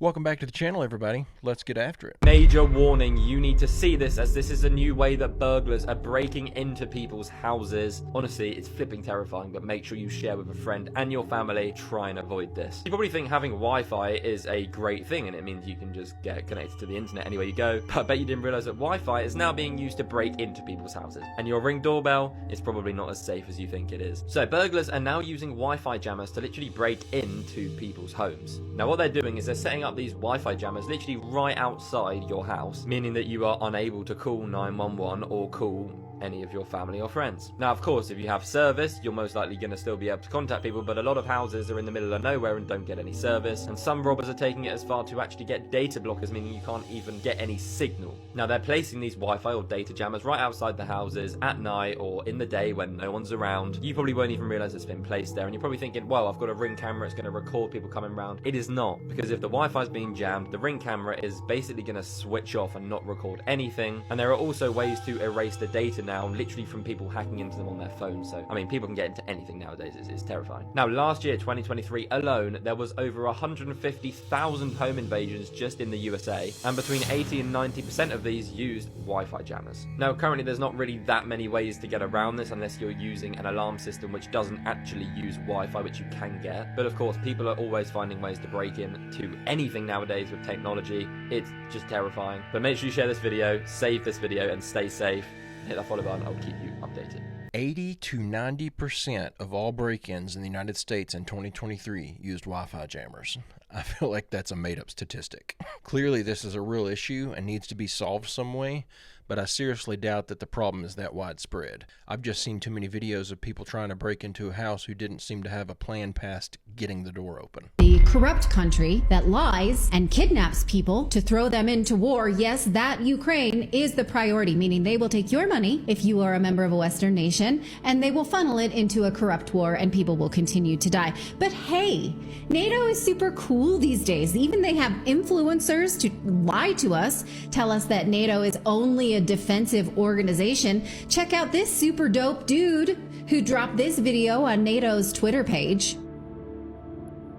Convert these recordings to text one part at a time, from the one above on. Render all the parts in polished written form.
Welcome back to the channel, everybody. Let's get after it. Major warning, you need to see this, as this is a new way that burglars are breaking into people's houses. Honestly, it's flipping terrifying, but make sure you share with a friend and your family. Try and avoid this. You probably think having Wi-Fi is a great thing, and it means you can just get connected to the internet anywhere you go. But I bet you didn't realize that Wi-Fi is now being used to break into people's houses, and your Ring doorbell is probably not as safe as you think it is. So burglars are now using Wi-Fi jammers to literally break into people's homes. Now what they're doing is they're setting up these Wi-Fi jammers literally right outside your house, meaning that you are unable to call 911 or call any of your family or friends. Now, of course, if you have service, you're most likely going to still be able to contact people, but a lot of houses are in the middle of nowhere and don't get any service, and some robbers are taking it as far to actually get data blockers, meaning you can't even get any signal. Now, they're placing these Wi-Fi or data jammers right outside the houses at night or in the day when no one's around. You probably won't even realize it's been placed there, and you're probably thinking, well, I've got a Ring camera, it's going to record people coming around. It is not, because if the Wi-Fi is being jammed, the Ring camera is basically going to switch off and not record anything, and there are also ways to erase the data now, literally from people hacking into them on their phone. So, I mean, people can get into anything nowadays. It's terrifying. Now, last year, 2023 alone, there was over 150,000 home invasions just in the USA, and between 80 and 90% of these used Wi-Fi jammers. Now, currently, there's not really that many ways to get around this unless you're using an alarm system which doesn't actually use Wi-Fi, which you can get. But of course, people are always finding ways to break in to anything nowadays with technology. It's just terrifying. But make sure you share this video, save this video, and stay safe. Hit that follow button, I'll keep you updated. 80 to 90% of all break-ins in the United States in 2023 used Wi-Fi jammers. I feel like that's a made-up statistic. Clearly, this is a real issue and needs to be solved some way, but I seriously doubt that the problem is that widespread. I've just seen too many videos of people trying to break into a house who didn't seem to have a plan past getting the door open. The corrupt country that lies and kidnaps people to throw them into war, yes, that Ukraine is the priority, meaning they will take your money if you are a member of a Western nation, and they will funnel it into a corrupt war, and people will continue to die. But hey, NATO is super cool these days. Even they have influencers to lie to us, tell us that NATO is only a defensive organization. Check out this super dope dude who dropped this video on NATO's Twitter page.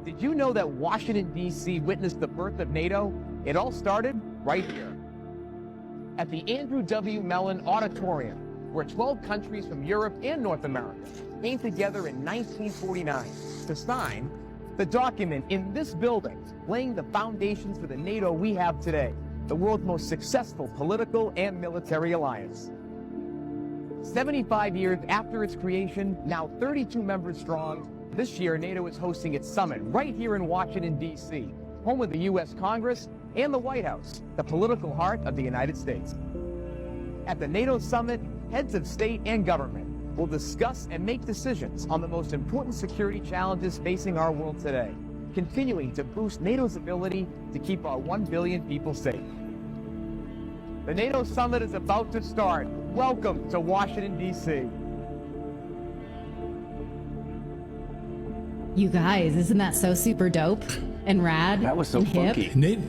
Did you know that Washington, D.C. witnessed the birth of NATO? It all started right here at the Andrew W. Mellon Auditorium, where 12 countries from Europe and North America came together in 1949 to sign the document in this building, laying the foundations for the NATO we have today, the world's most successful political and military alliance. 75 years after its creation, now 32 members strong, this year NATO is hosting its summit right here in Washington, D.C., home of the U.S. Congress and the White House, the political heart of the United States. At the NATO summit, heads of state and government will discuss and make decisions on the most important security challenges facing our world today, continuing to boost NATO's ability to keep our 1 billion people safe. The NATO summit is about to start. Welcome to Washington, D.C. You guys, isn't that so super dope and rad? That was so and funky. hip NATO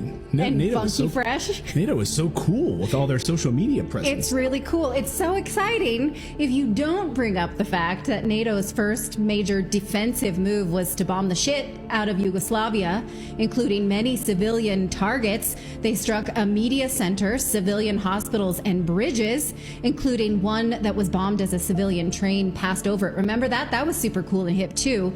and was so funky fresh? NATO is so cool with all their social media presence. It's really cool. It's so exciting if you don't bring up the fact that NATO's first major defensive move was to bomb the shit out of Yugoslavia, including many civilian targets. They struck a media center, civilian hospitals, and bridges, including one that was bombed as a civilian train passed over it. Remember that? That was super cool and hip too.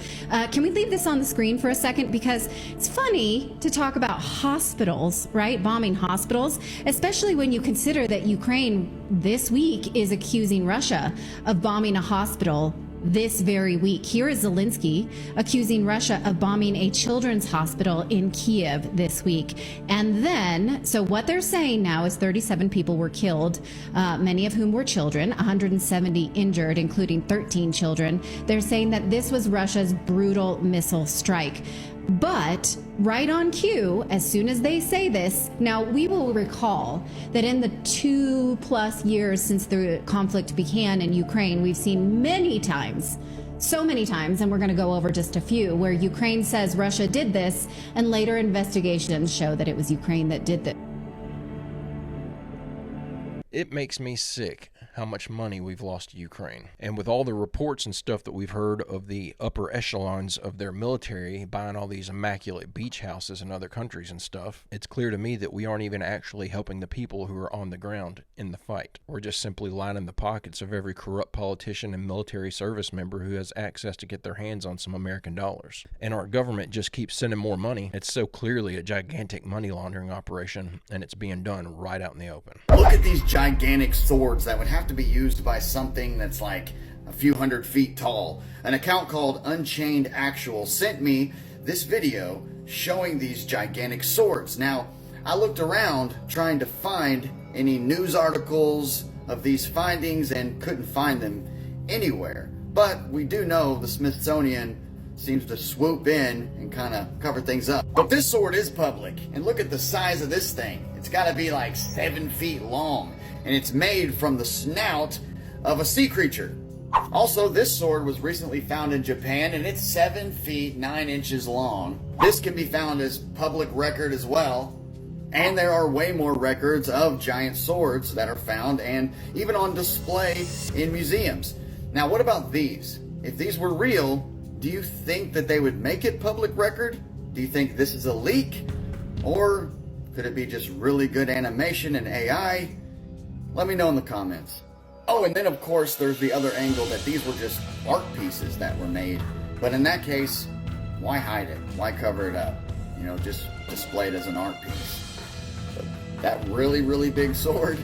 Can we leave this on the screen for a second? Because it's funny to talk about hospitals, right? Bombing hospitals, especially when you consider that Ukraine this week is accusing Russia of bombing a hospital this very week. Here is Zelensky accusing Russia of bombing a children's hospital in Kiev this week. And then, so what they're saying now is 37 people were killed, many of whom were children, 170 injured, including 13 children. They're saying that this was Russia's brutal missile strike. But right on cue, as soon as they say this, now we will recall that in the 2+ years since the conflict began in Ukraine, we've seen many times, so many times, and we're going to go over just a few, where Ukraine says Russia did this, and later investigations show that it was Ukraine that did this. It makes me sick how much money we've lost to Ukraine. And with all the reports and stuff that we've heard of the upper echelons of their military buying all these immaculate beach houses in other countries and stuff, it's clear to me that we aren't even actually helping the people who are on the ground in the fight. We're just simply lining the pockets of every corrupt politician and military service member who has access to get their hands on some American dollars. And our government just keeps sending more money. It's so clearly a gigantic money laundering operation, and it's being done right out in the open. Look at these gigantic swords that would have to be used by something that's like a few hundred feet tall. An account called Unchained Actual sent me this video showing these gigantic swords. Now, I looked around trying to find any news articles of these findings and couldn't find them anywhere. But we do know the Smithsonian seems to swoop in and kind of cover things up. But this sword is public, and look at the size of this thing. It's got to be like 7 feet long, and it's made from the snout of a sea creature. Also, this sword was recently found in Japan, and it's 7 feet 9 inches long. This can be found as public record as well, and there are way more records of giant swords that are found and even on display in museums. Now, what about these? If these were real, do you think that they would make it public record? Do you think this is a leak? Or could it be just really good animation and AI? Let me know in the comments. Oh, and then of course there's the other angle that these were just art pieces that were made. But in that case, why hide it? Why cover it up? You know, just display it as an art piece. But that really, really big sword,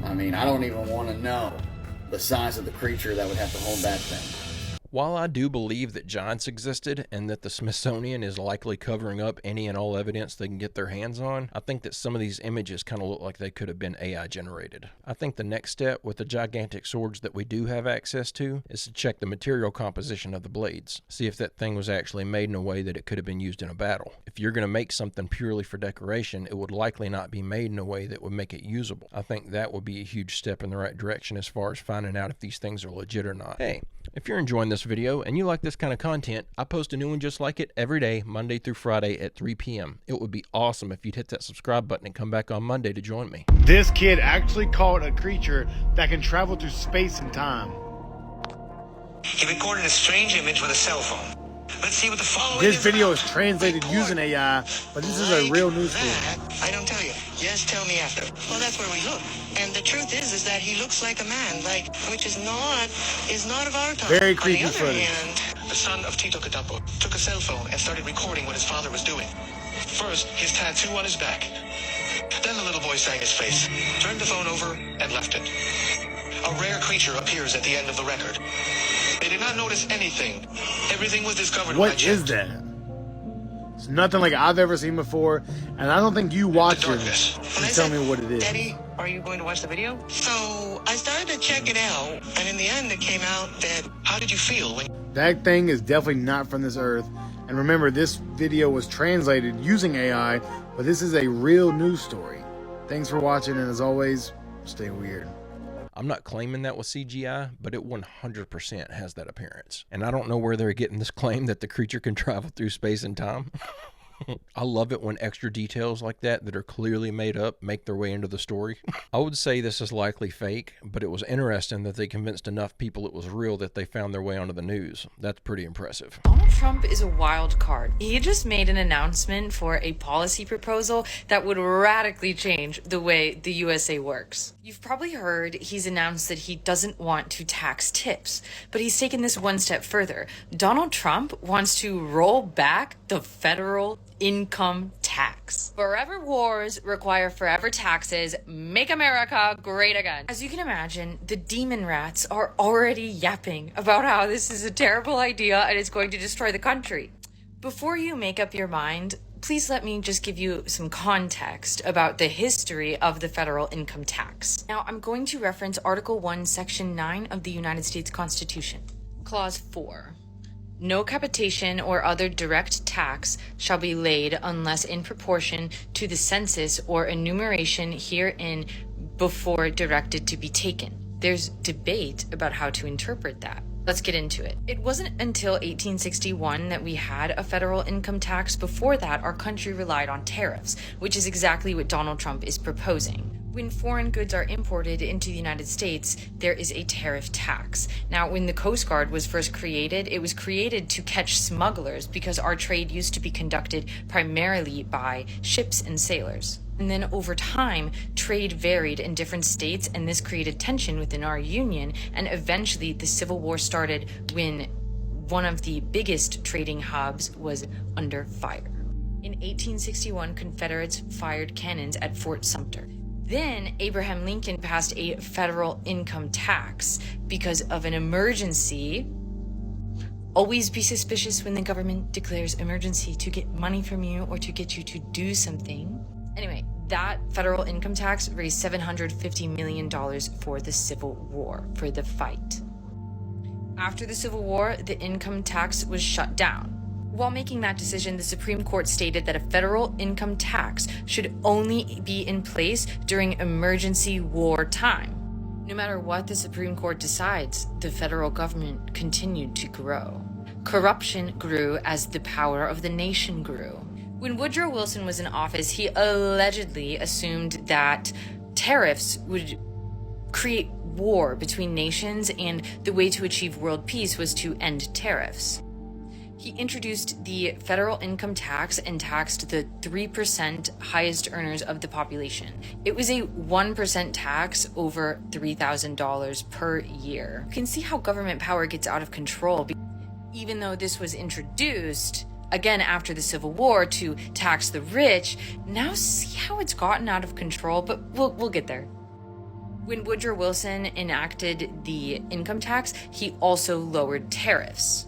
I mean, I don't even want to know the size of the creature that would have to hold that thing. While I do believe that giants existed and that the Smithsonian is likely covering up any and all evidence they can get their hands on, I think that some of these images kind of look like they could have been AI generated. I think the next step with the gigantic swords that we do have access to is to check the material composition of the blades. See if that thing was actually made in a way that it could have been used in a battle. If you're going to make something purely for decoration, it would likely not be made in a way that would make it usable. I think that would be a huge step in the right direction as far as finding out if these things are legit or not. Hey, if you're enjoying this video and you like this kind of content, I post a new one just like it every day, Monday through Friday at 3 p.m. It would be awesome if you'd hit that subscribe button and come back on Monday to join me. This kid actually caught a creature that can travel through space and time. He recorded a strange image with a cell phone. Let's see what the following This is video about. is translated using AI, but this is a real news story. I don't tell you. Yes, tell me after. Well, that's where we look. And the truth is that he looks like a man, which is not of our time. Very creepy On the other footage. hand, the son of Tito Katapo took a cell phone and started recording what his father was doing. First, his tattoo on his back. Then the little boy sang his face, turned the phone over, and left it. A rare creature appears at the end of the record. They did not notice anything. Everything was discovered. What is that? It's nothing like I've ever seen before, and I don't think you watch it and tell me what it is. Daddy, are you going to watch the video? So I started to check it out, and in the end it came out that, how did you feel when... That thing is definitely not from this earth. And remember, this video was translated using AI, but this is a real news story. Thanks for watching, and as always, stay weird. I'm not claiming that was CGI, but it 100% has that appearance. And I don't know where they're getting this claim that the creature can travel through space and time. I love it when extra details like that are clearly made up make their way into the story. I would say this is likely fake, but it was interesting that they convinced enough people it was real that they found their way onto the news. That's pretty impressive. Donald Trump is a wild card. He just made an announcement for a policy proposal that would radically change the way the USA works. You've probably heard he's announced that he doesn't want to tax tips, but he's taken this one step further. Donald Trump wants to roll back the federal income tax. Forever wars require forever taxes. Make America great again. As you can imagine, the demon rats are already yapping about how this is a terrible idea and it's going to destroy the country. Before you make up your mind, please let me just give you some context about the history of the federal income tax. Now, I'm going to reference Article 1, Section 9 of the United States Constitution. Clause 4. No capitation or other direct tax shall be laid unless in proportion to the census or enumeration herein before directed to be taken. There's debate about how to interpret that. Let's get into it. It wasn't until 1861 that we had a federal income tax. Before that, our country relied on tariffs, which is exactly what Donald Trump is proposing. When foreign goods are imported into the United States, there is a tariff tax. Now, when the Coast Guard was first created, it was created to catch smugglers because our trade used to be conducted primarily by ships and sailors. And then over time, trade varied in different states, and this created tension within our union, and eventually the Civil War started when one of the biggest trading hubs was under fire. In 1861, Confederates fired cannons at Fort Sumter. Then Abraham Lincoln passed a federal income tax because of an emergency. Always be suspicious when the government declares emergency to get money from you or to get you to do something. Anyway, that federal income tax raised $750 million for the Civil War, for the fight. After the Civil War, the income tax was shut down. While making that decision, the Supreme Court stated that a federal income tax should only be in place during emergency war time. No matter what the Supreme Court decides, the federal government continued to grow. Corruption grew as the power of the nation grew. When Woodrow Wilson was in office, he allegedly assumed that tariffs would create war between nations, and the way to achieve world peace was to end tariffs. He introduced the federal income tax and taxed the 3% highest earners of the population. It was a 1% tax over $3,000 per year. You can see how government power gets out of control. Even though this was introduced, again after the Civil War, to tax the rich, now see how it's gotten out of control, but we'll get there. When Woodrow Wilson enacted the income tax, he also lowered tariffs.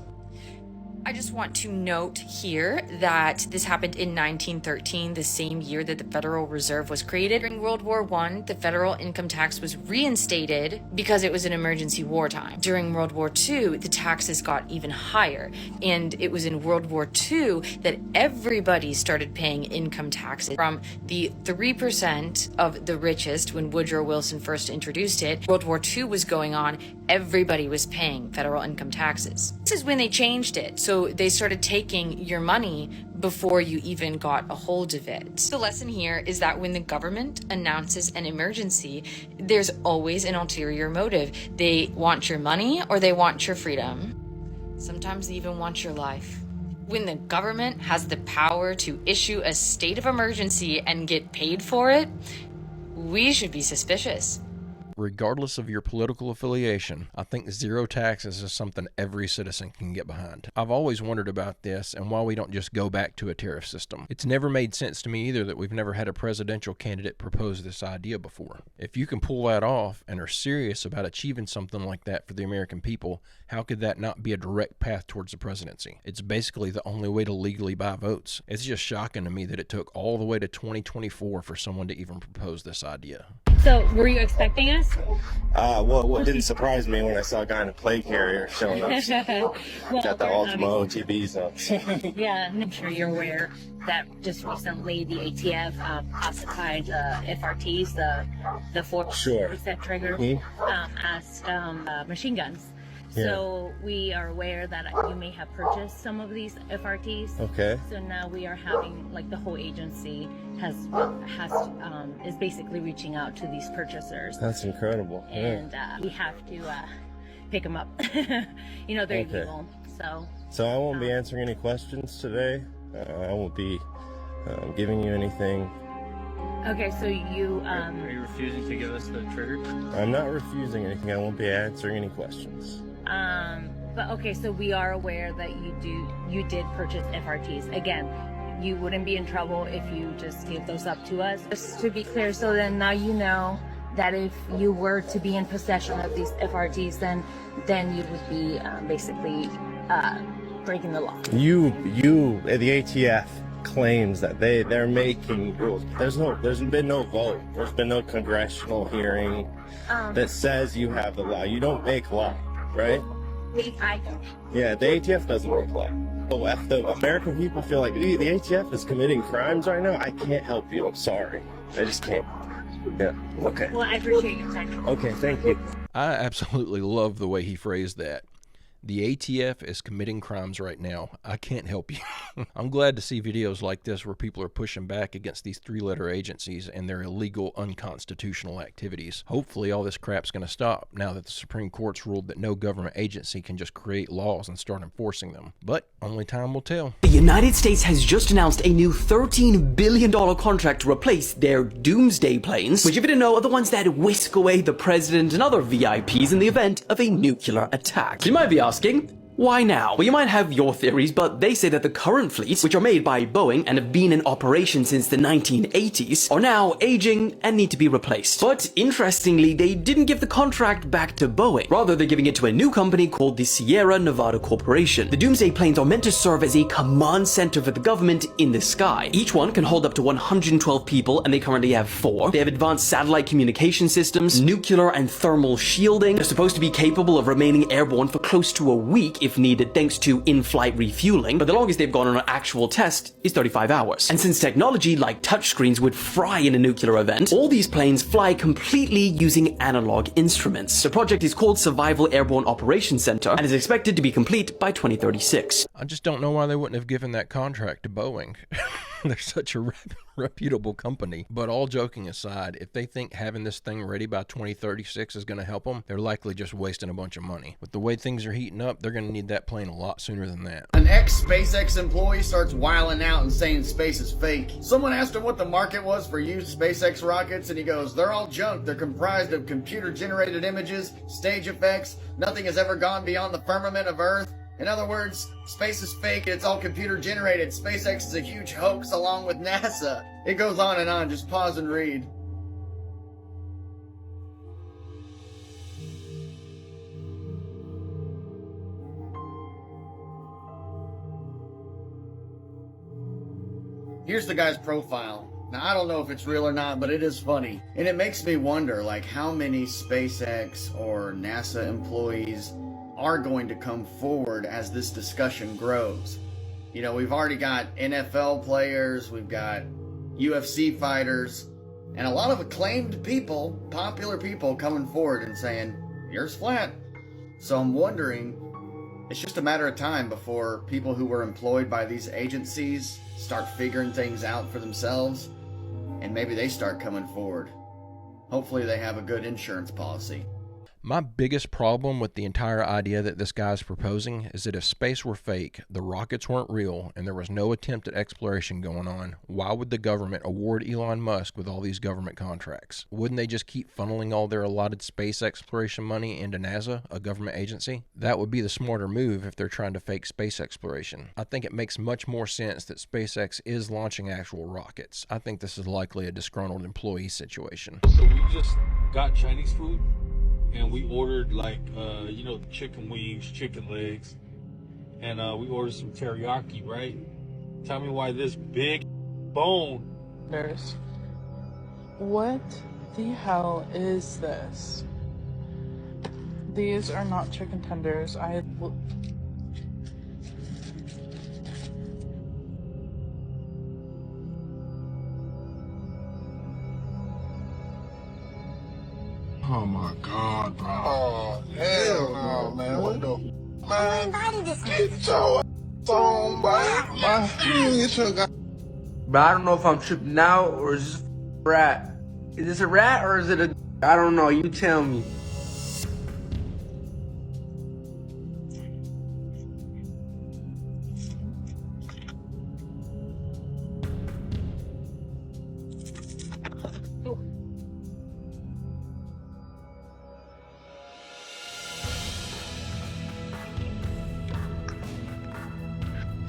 I just want to note here that this happened in 1913, the same year that the Federal Reserve was created. During World War I, the federal income tax was reinstated because it was an emergency wartime. During World War II, the taxes got even higher, and it was in World War II that everybody started paying income taxes. From the 3% of the richest when Woodrow Wilson first introduced it, World War II was going on, everybody was paying federal income taxes. This is when they changed it. So they started taking your money before you even got a hold of it. The lesson here is that when the government announces an emergency, there's always an ulterior motive. They want your money or they want your freedom. Sometimes they even want your life. When the government has the power to issue a state of emergency and get paid for it, we should be suspicious. Regardless of your political affiliation, I think zero taxes is something every citizen can get behind. I've always wondered about this and why we don't just go back to a tariff system. It's never made sense to me either that we've never had a presidential candidate propose this idea before. If you can pull that off and are serious about achieving something like that for the American people, how could that not be a direct path towards the presidency? It's basically the only way to legally buy votes. It's just shocking to me that it took all the way to 2024 for someone to even propose this idea. So, were you expecting us? Well, what didn't surprise me when I saw a guy in a plate carrier showing up. Got the Ultimo TVs up. Yeah, I'm sure you're aware that just recently the ATF classified FRTs, the force reset trigger, as machine guns. Yeah. So we are aware that you may have purchased some of these FRTs. Okay. So now we are having, like, the whole agency is basically reaching out to these purchasers. That's incredible. And we have to pick them up. You know, they're illegal. So I won't be answering any questions today. I won't be giving you anything. Okay, so you Are you refusing to give us the trigger? I'm not refusing anything. I won't be answering any questions. But okay, so we are aware that you did purchase FRTs. Again, you wouldn't be in trouble if you just gave those up to us. Just to be clear, so then now you know that if you were to be in possession of these FRTs, then you would be basically breaking the law. The ATF claims that they're making rules. There's been no vote. There's been no congressional hearing that says you have the law. You don't make law, right? Yeah, the ATF doesn't make law. So if the American people feel like the ATF is committing crimes right now, I can't help you. I'm sorry. I just can't. Yeah. Okay. Well, I appreciate your time. Okay, thank you. I absolutely love the way he phrased that. The ATF is committing crimes right now. I can't help you. I'm glad to see videos like this where people are pushing back against these three-letter agencies and their illegal, unconstitutional activities. Hopefully all this crap's going to stop now that the Supreme Court's ruled that no government agency can just create laws and start enforcing them. But only time will tell. The United States has just announced a new $13 billion contract to replace their doomsday planes, which, if you didn't know, are the ones that whisk away the president and other VIPs in the event of a nuclear attack. You might be asking, why now? Well, you might have your theories, but they say that the current fleets, which are made by Boeing and have been in operation since the 1980s, are now aging and need to be replaced. But interestingly, they didn't give the contract back to Boeing. Rather, they're giving it to a new company called the Sierra Nevada Corporation. The Doomsday planes are meant to serve as a command center for the government in the sky. Each one can hold up to 112 people, and they currently have 4. They have advanced satellite communication systems, nuclear and thermal shielding. They're supposed to be capable of remaining airborne for close to a week if needed, thanks to in-flight refueling, but the longest they've gone on an actual test is 35 hours. And since technology like touchscreens would fry in a nuclear event, all these planes fly completely using analog instruments. The project is called Survival Airborne Operations Center and is expected to be complete by 2036. I just don't know why they wouldn't have given that contract to Boeing. They're such a reputable company. But all joking aside, if they think having this thing ready by 2036 is going to help them, they're likely just wasting a bunch of money. With the way things are heating up, they're going to need that plane a lot sooner than that. An ex-SpaceX employee starts wiling out and saying space is fake. Someone asked him what the market was for used SpaceX rockets, and he goes, they're all junk. They're comprised of computer-generated images, stage effects. Nothing has ever gone beyond the firmament of Earth. In other words, space is fake and it's all computer generated. SpaceX is a huge hoax along with NASA. It goes on and on. Just pause and read. Here's the guy's profile. Now, I don't know if it's real or not, but it is funny. And it makes me wonder, like, how many SpaceX or NASA employees are going to come forward as this discussion grows. You know, we've already got NFL players, we've got UFC fighters, and a lot of acclaimed people, popular people, coming forward and saying, the Earth's flat. So I'm wondering, it's just a matter of time before people who were employed by these agencies start figuring things out for themselves, and maybe they start coming forward. Hopefully they have a good insurance policy. My biggest problem with the entire idea that this guy's proposing is that if space were fake, the rockets weren't real, and there was no attempt at exploration going on, why would the government award Elon Musk with all these government contracts? Wouldn't they just keep funneling all their allotted space exploration money into NASA, a government agency? That would be the smarter move if they're trying to fake space exploration. I think it makes much more sense that SpaceX is launching actual rockets. I think this is likely a disgruntled employee situation. So we just got Chinese food. And we ordered you know, chicken wings, chicken legs, and we ordered some teriyaki, right? Tell me why this big bone. Nurse, what the hell is this? These are not chicken tenders. Oh my God, bro. Oh, hell no, man. What the? Man, get your ass on, bro. Man, you get your guy. But I don't know if I'm tripping out or is this a rat. Is this a rat or is it a... I don't know. You tell me.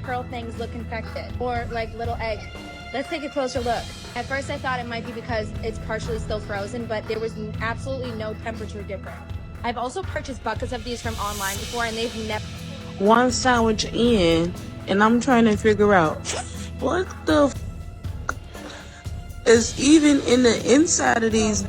Pearl things look infected, or like little eggs. Let's take a closer look. At first I thought it might be because it's partially still frozen, but there was absolutely no temperature difference. I've also purchased buckets of these from online before, and they've never... One sandwich in, and I'm trying to figure out what the is even in the inside of these.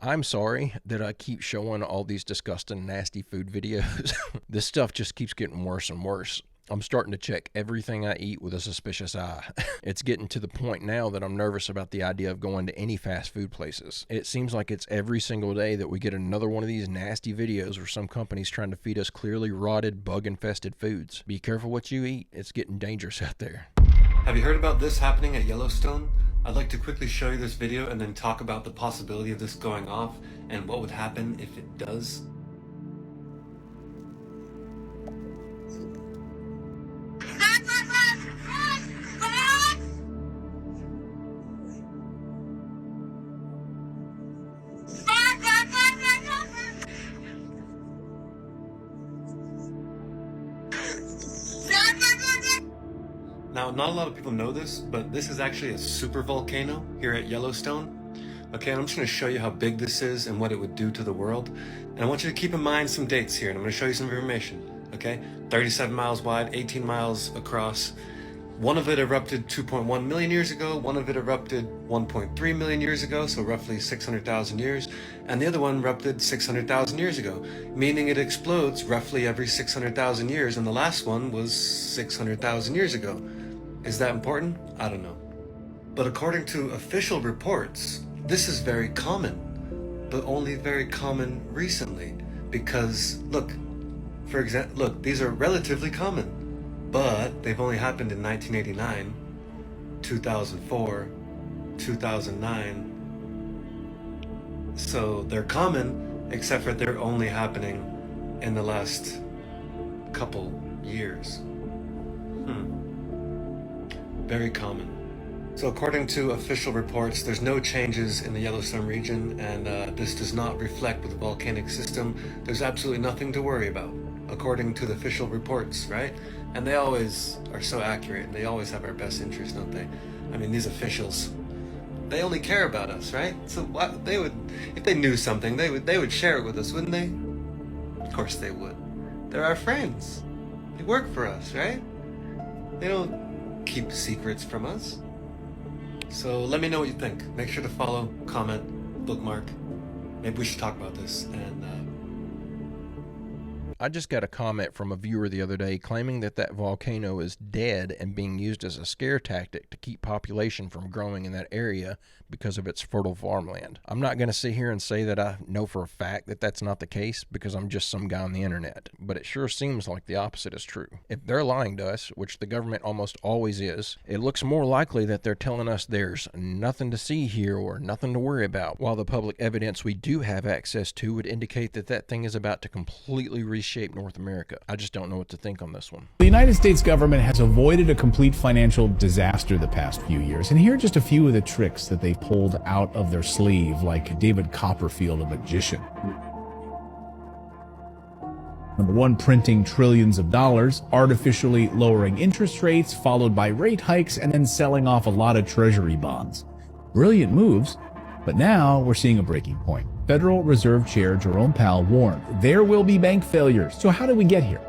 I'm sorry that I keep showing all these disgusting, nasty food videos. This stuff just keeps getting worse and worse. I'm starting to check everything I eat with a suspicious eye. It's getting to the point now that I'm nervous about the idea of going to any fast food places. It seems like it's every single day that we get another one of these nasty videos where some company's trying to feed us clearly rotted, bug-infested foods. Be careful what you eat. It's getting dangerous out there. Have you heard about this happening at Yellowstone? I'd like to quickly show you this video and then talk about the possibility of this going off and what would happen if it does. Now, not a lot of people know this, but this is actually a super volcano here at Yellowstone. Okay, and I'm just going to show you how big this is and what it would do to the world. And I want you to keep in mind some dates here, and I'm going to show you some information. Okay, 37 miles wide, 18 miles across. One of it erupted 2.1 million years ago, one of it erupted 1.3 million years ago, so roughly 600,000 years, and the other one erupted 600,000 years ago, meaning it explodes roughly every 600,000 years, and the last one was 600,000 years ago. Is that important? I don't know. But according to official reports, this is very common, but only very common recently, because look, for example, look, these are relatively common. But they've only happened in 1989, 2004, 2009. So they're common, except for they're only happening in the last couple years. Very common. So according to official reports, there's no changes in the Yellowstone region, and this does not reflect with the volcanic system. There's absolutely nothing to worry about, according to the official reports, right? And they always are so accurate, and they always have our best interest, don't they? I mean, these officials, they only care about us, right? So what, they would, if they knew something, they would share it with us, wouldn't they? Of course they would. They're our friends. They work for us, right? They don't keep secrets from us. So let me know what you think. Make sure to follow, comment, bookmark. Maybe we should talk about this. And I just got a comment from a viewer the other day claiming that that volcano is dead and being used as a scare tactic to keep population from growing in that area because of its fertile farmland. I'm not going to sit here and say that I know for a fact that that's not the case because I'm just some guy on the internet, but it sure seems like the opposite is true. If they're lying to us, which the government almost always is, it looks more likely that they're telling us there's nothing to see here or nothing to worry about, while the public evidence we do have access to would indicate that that thing is about to completely reshape North America. I just don't know what to think on this one. The United States government has avoided a complete financial disaster the past few years, and here are just a few of the tricks that they pulled out of their sleeve, like David Copperfield, a magician. Number one, printing trillions of dollars, artificially lowering interest rates, followed by rate hikes, and then selling off a lot of treasury bonds. Brilliant moves, but now we're seeing a breaking point. Federal Reserve Chair Jerome Powell warned there will be bank failures. So how did we get here?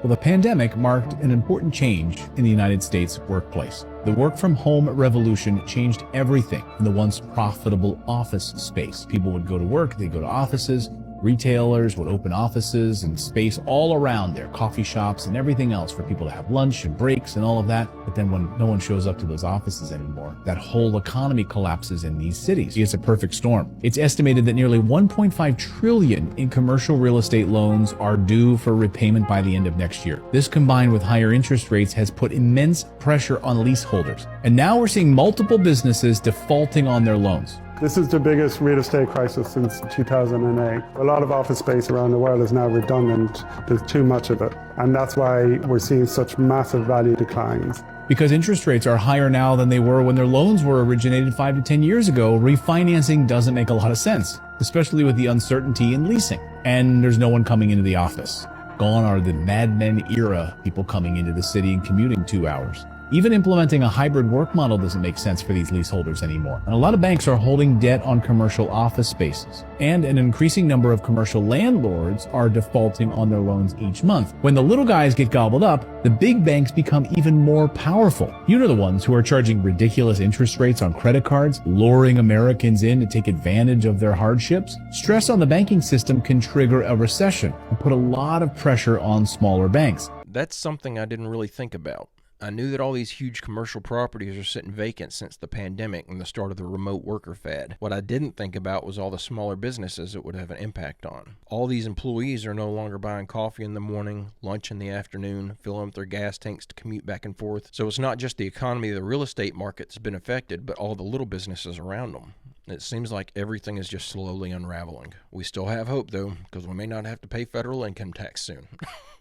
Well, the pandemic marked an important change in the United States workplace. The work from home revolution changed everything in the once profitable office space. People would go to work, they'd go to offices, retailers would open offices and space all around there, coffee shops and everything else for people to have lunch and breaks and all of that. But then when no one shows up to those offices anymore, that whole economy collapses in these cities. It's a perfect storm. It's estimated that nearly 1.5 trillion in commercial real estate loans are due for repayment by the end of next year. This, combined with higher interest rates, has put immense pressure on leaseholders. And now we're seeing multiple businesses defaulting on their loans. This is the biggest real estate crisis since 2008. A lot of office space around the world is now redundant. There's too much of it. And that's why we're seeing such massive value declines. Because interest rates are higher now than they were when their loans were originated 5 to 10 years ago, refinancing doesn't make a lot of sense, especially with the uncertainty in leasing. And there's no one coming into the office. Gone are the Mad Men era, people coming into the city and commuting 2 hours. Even implementing a hybrid work model doesn't make sense for these leaseholders anymore. And a lot of banks are holding debt on commercial office spaces. And an increasing number of commercial landlords are defaulting on their loans each month. When the little guys get gobbled up, the big banks become even more powerful. You know, the ones who are charging ridiculous interest rates on credit cards, luring Americans in to take advantage of their hardships. Stress on the banking system can trigger a recession and put a lot of pressure on smaller banks. That's something I didn't really think about. I knew that all these huge commercial properties are sitting vacant since the pandemic and the start of the remote worker fad. What I didn't think about was all the smaller businesses it would have an impact on. All these employees are no longer buying coffee in the morning, lunch in the afternoon, filling up their gas tanks to commute back and forth. So it's not just the economy of the real estate market that's been affected, but all the little businesses around them. It seems like everything is just slowly unraveling. We still have hope, though, because we may not have to pay federal income tax soon.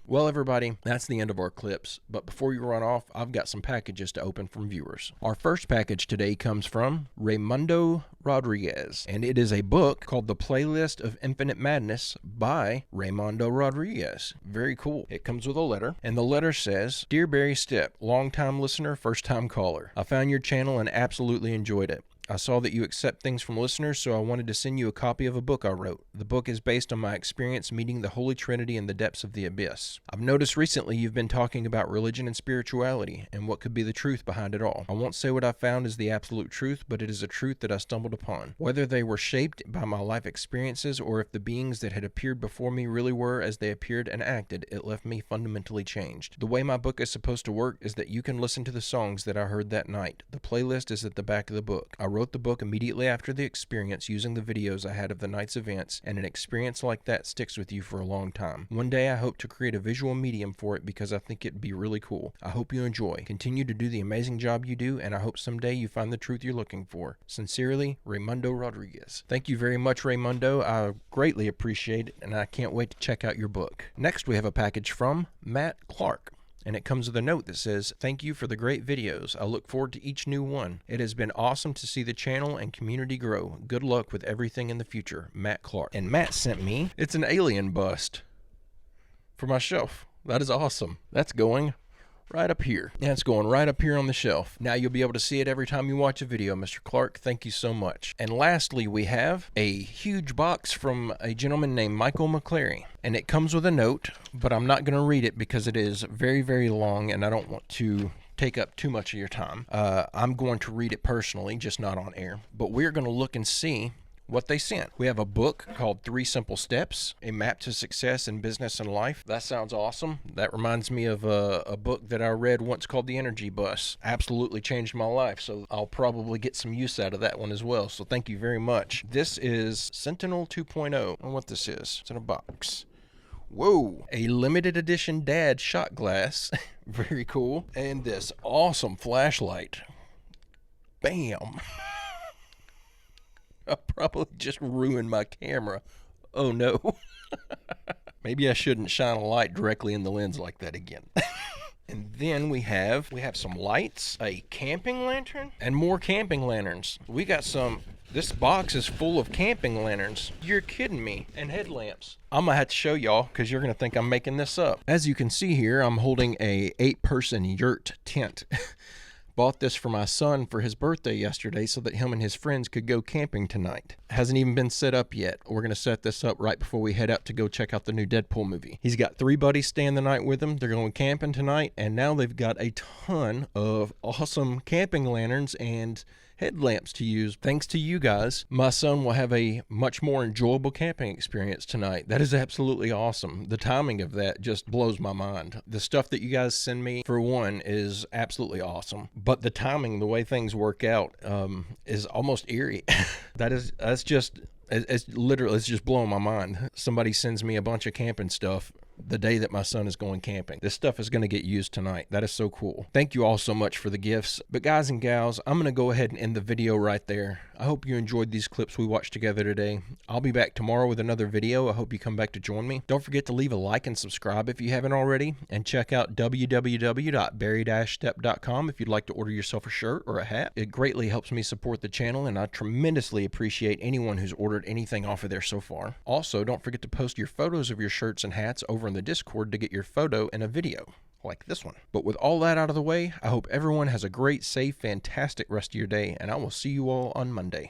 Well, everybody, that's the end of our clips. But before you run off, I've got some packages to open from viewers. Our first package today comes from Raymundo Rodriguez, and it is a book called The Playlist of Infinite Madness by Raymundo Rodriguez. Very cool. It comes with a letter, and the letter says, "Dear Barry Stepp, long-time listener, first-time caller. I found your channel and absolutely enjoyed it. I saw that you accept things from listeners, so I wanted to send you a copy of a book I wrote. The book is based on my experience meeting the Holy Trinity in the depths of the abyss. I've noticed recently you've been talking about religion and spirituality and what could be the truth behind it all. I won't say what I found is the absolute truth, but it is a truth that I stumbled upon. Whether they were shaped by my life experiences or if the beings that had appeared before me really were as they appeared and acted, it left me fundamentally changed. The way my book is supposed to work is that you can listen to the songs that I heard that night. The playlist is at the back of the book. I wrote the book immediately after the experience using the videos I had of the night's events, and an experience like that sticks with you for a long time. One day I hope to create a visual medium for it because I think it'd be really cool. I hope you enjoy. Continue to do the amazing job you do, and I hope someday you find the truth you're looking for. Sincerely, Raymundo Rodriguez." Thank you very much, Raymundo. I greatly appreciate it, and I can't wait to check out your book. Next, we have a package from Matt Clark. And it comes with a note that says, "Thank you for the great videos. I look forward to each new one. It has been awesome to see the channel and community grow. Good luck with everything in the future. Matt Clark." And Matt sent me, it's an alien bust for my shelf. That is awesome. That's going right up here. Yeah, it's going right up here on the shelf. Now you'll be able to see it every time you watch a video, Mr. Clark. Thank you so much. And lastly, we have a huge box from a gentleman named Michael McClary. And it comes with a note, but I'm not going to read it because it is very, very long and I don't want to take up too much of your time. I'm going to read it personally, just not on air. But we're going to look and see what they sent. We have a book called 3 Simple Steps, a map to success in business and life. That sounds awesome. That reminds me of a book that I read once called The Energy Bus. Absolutely changed my life, so I'll probably get some use out of that one as well. So thank you very much. This is Sentinel 2.0. I don't know what this is. It's in a box. Whoa, a limited edition dad shot glass. Very cool. And this awesome flashlight. Bam. I probably just ruined my camera. Oh no. Maybe I shouldn't shine a light directly in the lens like that again. And then we have some lights, a camping lantern, and more camping lanterns. We got some. This box is full of camping lanterns. You're kidding me. And headlamps. I'm gonna have to show y'all because you're gonna think I'm making this up. As you can see here, I'm holding a 8-person yurt tent. Bought this for my son for his birthday yesterday so that him and his friends could go camping tonight. Hasn't even been set up yet. We're going to set this up right before we head out to go check out the new Deadpool movie. He's got 3 buddies staying the night with him. They're going camping tonight, and now they've got a ton of awesome camping lanterns and headlamps to use. Thanks to you guys, my son will have a much more enjoyable camping experience tonight. That is absolutely awesome. The timing of that just blows my mind. The stuff that you guys send me, for one, is absolutely awesome. But the timing, the way things work out, is almost eerie. It's just blowing my mind. Somebody sends me a bunch of camping stuff the day that my son is going camping. This stuff is going to get used tonight. That is so cool. Thank you all so much for the gifts. But guys and gals, I'm going to go ahead and end the video right there. I hope you enjoyed these clips we watched together today. I'll be back tomorrow with another video. I hope you come back to join me. Don't forget to leave a like and subscribe if you haven't already. And check out www.barry-stepp.com if you'd like to order yourself a shirt or a hat. It greatly helps me support the channel, and I tremendously appreciate anyone who's ordered anything off of there so far. Also, don't forget to post your photos of your shirts and hats over in the Discord to get your photo and a video. like this one. But with all that out of the way, I hope everyone has a great, safe, fantastic rest of your day, and I will see you all on Monday.